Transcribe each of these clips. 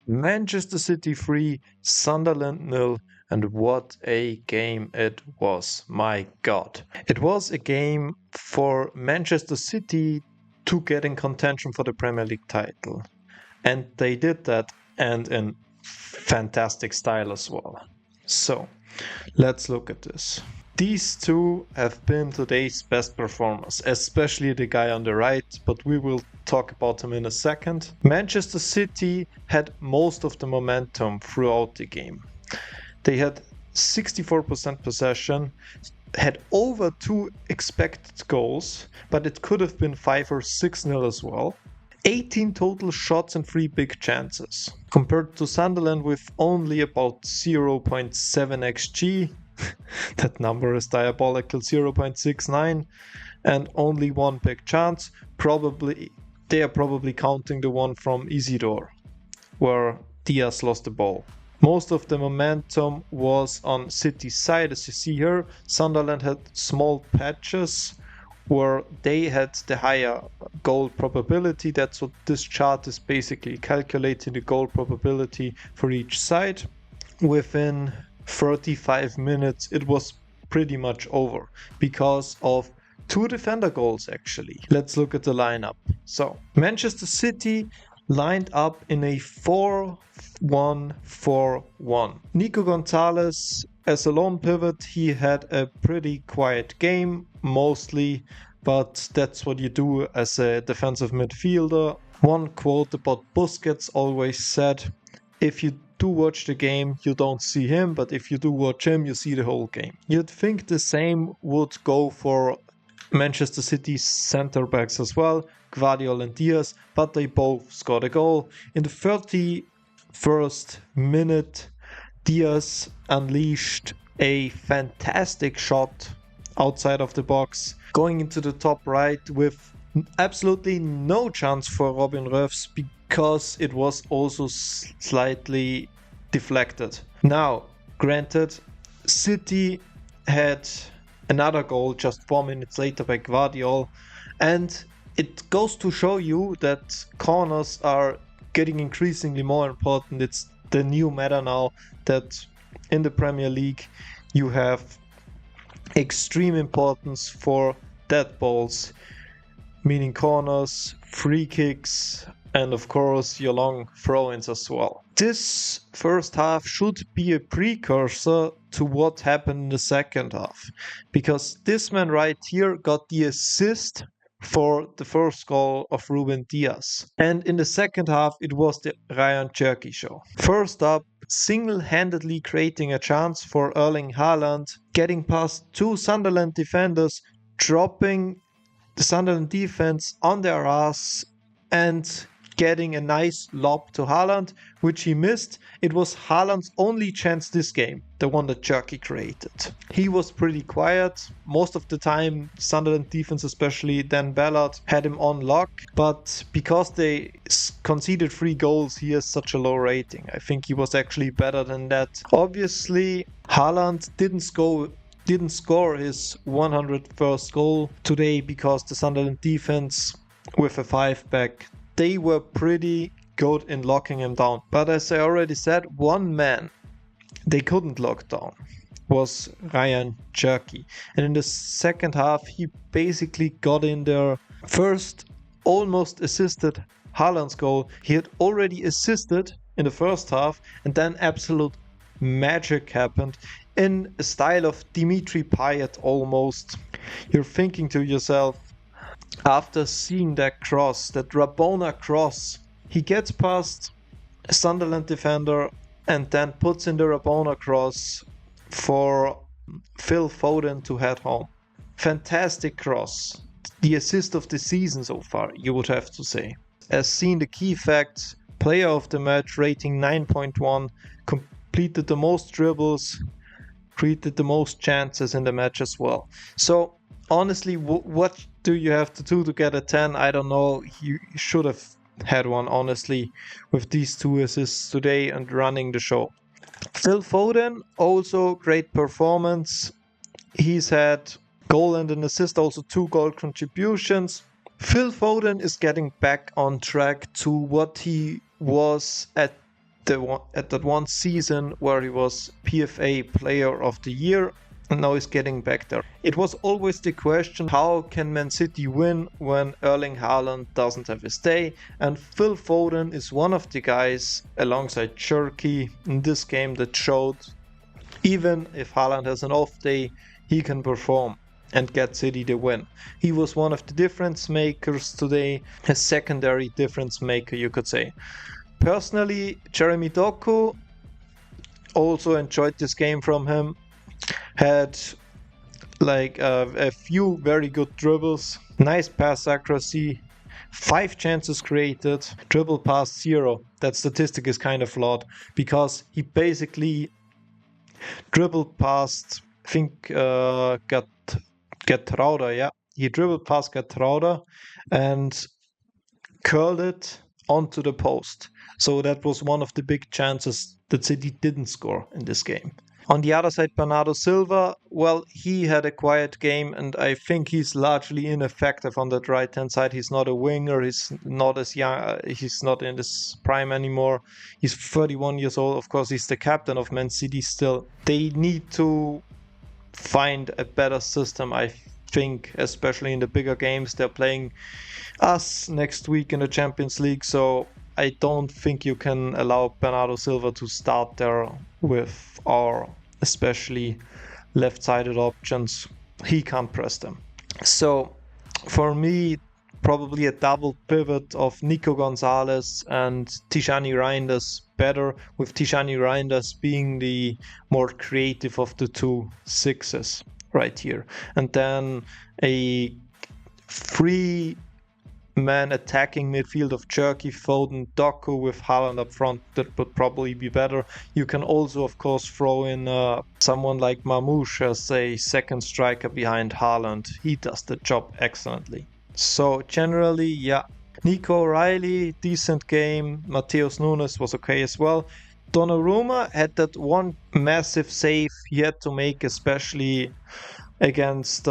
Manchester City 3, Sunderland 0, and what a game it was. My God. It was a game for Manchester City to get in contention for the Premier League title. And they did that, and in fantastic style as well. So, let's look at this. These two have been today's best performers, especially the guy on the right, but we will talk about him in a second. Manchester City had most of the momentum throughout the game. They had 64% possession, had over 2 expected goals, but it could have been 5 or 6-0 as well. 18 total shots and 3 big chances, compared to Sunderland with only about 0.7 xg. That number is diabolical, 0.69, and only 1 big chance. They are probably counting the one from Isidore, where Diaz lost the ball. Most of the momentum was on City's side, as you see here. Sunderland had small patches where they had the higher goal probability. That's what this chart is basically calculating, the goal probability for each side. Within 35 minutes it was pretty much over because of 2 defender goals actually. Let's look at the lineup. So Manchester City lined up in a 4-1-4-1. Nico Gonzalez as a lone pivot, he had a pretty quiet game mostly, but that's what you do as a defensive midfielder. One quote about Busquets always said, if you do watch the game, you don't see him, but if you do watch him, you see the whole game. You'd think the same would go for Manchester City's centre backs as well, Gvardiol and Diaz, but they both scored a goal. In the 31st minute, Diaz unleashed a fantastic shot outside of the box, going into the top right with absolutely no chance for Robin Reus because it was also slightly deflected. Now, granted, City had another goal just 4 minutes later by Gvardiol, and it goes to show you that corners are getting increasingly more important. It's the new meta now that in the Premier League you have extreme importance for dead balls, meaning corners, free kicks, and of course your long throw-ins as well. This first half should be a precursor to what happened in the second half, because this man right here got the assist for the first goal of Ruben Diaz. And in the second half it was the Ryan Cherki show. First up, single-handedly creating a chance for Erling Haaland, getting past 2 Sunderland defenders, dropping the Sunderland defense on their ass and getting a nice lob to Haaland, which he missed. It was Haaland's only chance this game, the one that Cherki created. He was pretty quiet. Most of the time, Sunderland defense, especially Dan Ballard, had him on lock, but because they conceded 3 goals, he has such a low rating. I think he was actually better than that. Obviously, Haaland didn't score his 101st goal today because the Sunderland defense with a 5-back, they were pretty good in locking him down. But as I already said, one man they couldn't lock down was Ryan Cherki. And in the second half, he basically got in there. First, almost assisted Haaland's goal. He had already assisted in the first half, and then absolute magic happened in a style of Dimitri Payet almost. You're thinking to yourself, after seeing that cross, that Rabona cross, he gets past a Sunderland defender and then puts in the Rabona cross for Phil Foden to head home. Fantastic cross. The assist of the season so far, you would have to say. As seen, the key facts: player of the match rating 9.1, completed the most dribbles, created the most chances in the match as well. So honestly, what do you have to do to get a 10? I don't know. You should have had one, honestly, with these 2 assists today and running the show. Phil Foden, also great performance. He's had goal and an assist, also 2 goal contributions. Phil Foden is getting back on track to what he was at at that one season where he was PFA Player of the Year, and now he's getting back there. It was always the question, how can Man City win when Erling Haaland doesn't have his day? And Phil Foden is one of the guys alongside Cherki in this game that showed even if Haaland has an off day, he can perform and get City the win. He was one of the difference makers today, a secondary difference maker, you could say. Personally, Jeremy Doku, also enjoyed this game from him. Had like a few very good dribbles, nice pass accuracy, 5 chances created, dribble past 0. That statistic is kind of flawed because he basically dribbled past, I think, Getrauda, yeah. He dribbled past Getrauda and curled it onto the post. So that was one of the big chances that City didn't score in this game. On the other side, Bernardo Silva, well, he had a quiet game, and I think he's largely ineffective on that right-hand side. He's not a winger, he's not as young, he's not in his prime anymore. He's 31 years old, of course, he's the captain of Man City still. They need to find a better system, I think, especially in the bigger games. They're playing us next week in the Champions League, so I don't think you can allow Bernardo Silva to start there with our especially left-sided options. He can't press them. So for me, probably a double pivot of Nico Gonzalez and Tijani Reinders better, with Tijani Reinders being the more creative of the two sixes right here. And then a free man attacking midfield of Cherki, Foden, Doku with Haaland up front. That would probably be better. You can also, of course, throw in someone like Mamouche as a second striker behind Haaland. He does the job excellently. So generally, yeah, Nico O'Reilly, decent game. Mateus Nunes was okay as well. Donnarumma had that one massive save he had to make, especially against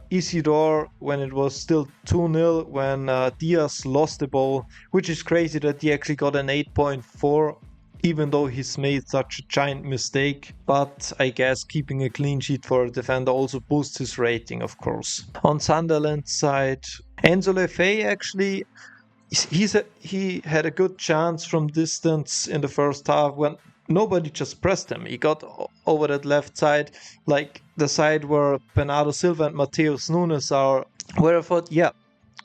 Isidore when it was still 2-0, when Diaz lost the ball, which is crazy that he actually got an 8.4, even though he's made such a giant mistake. But I guess keeping a clean sheet for a defender also boosts his rating, of course. On Sunderland's side, Enzo Lefebvre actually, he had a good chance from distance in the first half when nobody just pressed him. He got over that left side, like the side where Bernardo Silva and Mateus Nunes are, where I thought, yeah,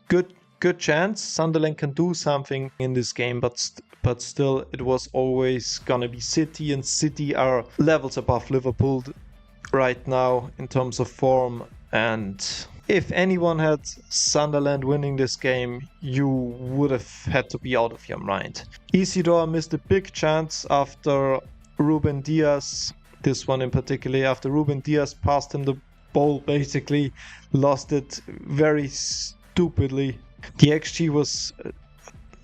good chance. Sunderland can do something in this game, but still, it was always gonna be City, and City are levels above Liverpool right now in terms of form. And if anyone had Sunderland winning this game, you would have had to be out of your mind. Isidore missed a big chance after Ruben Diaz, this one in particular, after Ruben Diaz passed him the ball, basically lost it very stupidly. The XG was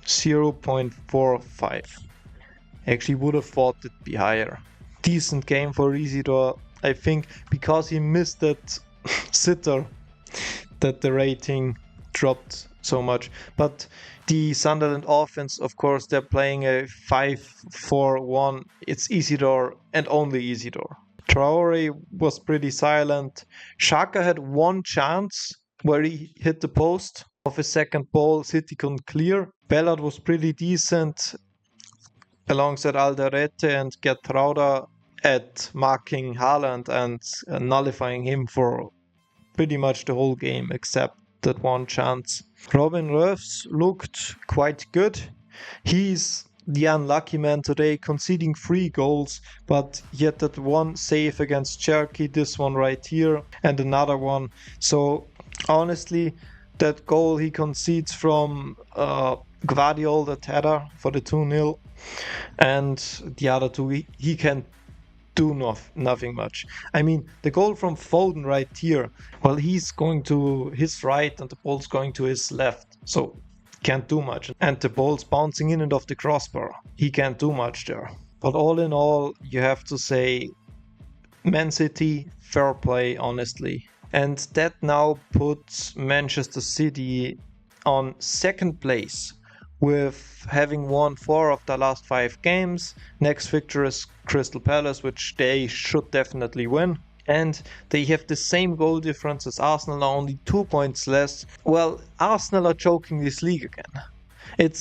0.45. Actually would have thought it'd be higher. Decent game for Isidore, I think, because he missed that sitter, that the rating dropped so much. But the Sunderland offense, of course, they're playing a 5-4-1. It's Isidore and only Isidore. Traore was pretty silent. Xhaka had one chance where he hit the post of his second ball. City couldn't clear. Bellard was pretty decent alongside Alderete and Getrauda at marking Haaland and nullifying him for pretty much the whole game except that one chance. Robin Reus looked quite good. He's the unlucky man today, conceding 3 goals, but yet that one save against Cherki, this one right here, and another one. So honestly, that goal he concedes from Guardiola, that header for the 2-0, and the other two, he can do nothing much. I mean, the goal from Foden right here, well, he's going to his right and the ball's going to his left, so can't do much. And the ball's bouncing in and off the crossbar. He can't do much there. But all in all, you have to say, Man City, fair play, honestly. And that now puts Manchester City on second place with having won 4 of their last 5 games. Next fixture is Crystal Palace, which they should definitely win. And they have the same goal difference as Arsenal, only 2 points less. Well, Arsenal are choking this league again. It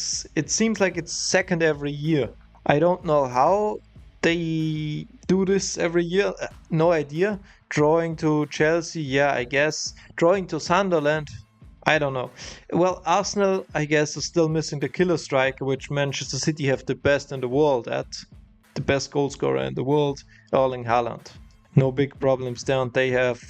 seems like it's second every year. I don't know how they do this every year. No idea. Drawing to Chelsea, yeah, I guess. Drawing to Sunderland, I don't know. Well, Arsenal, I guess, is still missing the killer striker, which Manchester City have the best in the world at. The best goal scorer in the world, Erling Haaland. No big problems there, and they have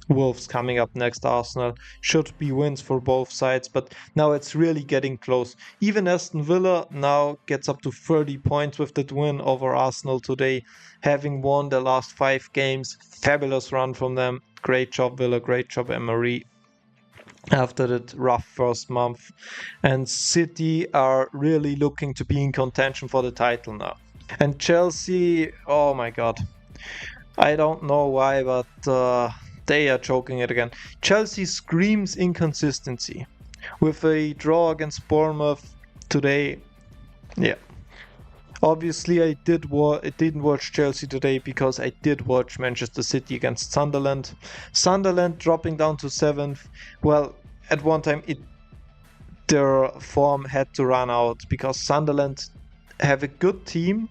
Wolves coming up next. Arsenal should be wins for both sides, but now it's really getting close. Even Aston Villa now gets up to 30 points with that win over Arsenal today, having won the last 5 games. Fabulous run from them. Great job, Villa. Great job, Emery. After that rough first month, and City are really looking to be in contention for the title now. And Chelsea, oh my god, I don't know why, but they are choking it again. Chelsea screams inconsistency. With a draw against Bournemouth today, yeah. Obviously, I didn't watch Chelsea today because I did watch Manchester City against Sunderland. Sunderland dropping down to 7th. Well, at one time their form had to run out because Sunderland have a good team,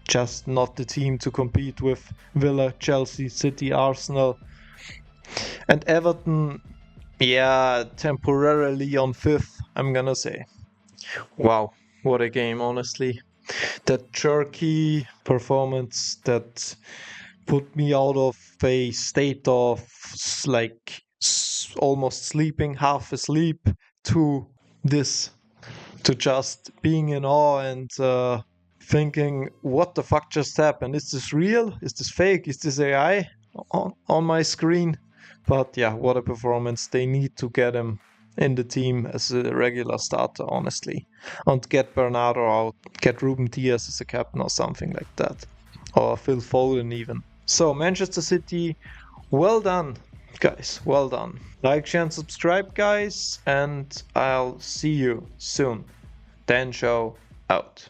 just not the team to compete with Villa, Chelsea, City, Arsenal. And Everton, yeah, temporarily on 5th, I'm gonna say. Wow, what a game, honestly. That Cherki performance that put me out of a state of like almost sleeping, half asleep, to this, to just being in awe and thinking, what the fuck just happened? Is this real? Is this fake? Is this AI on my screen? But yeah, what a performance. They need to get him in the team as a regular starter, honestly. And get Bernardo out, get Ruben Diaz as a captain or something like that. Or Phil Foden even. So, Manchester City, well done, guys. Well done. Like, share, and subscribe, guys. And I'll see you soon. Dan Show out.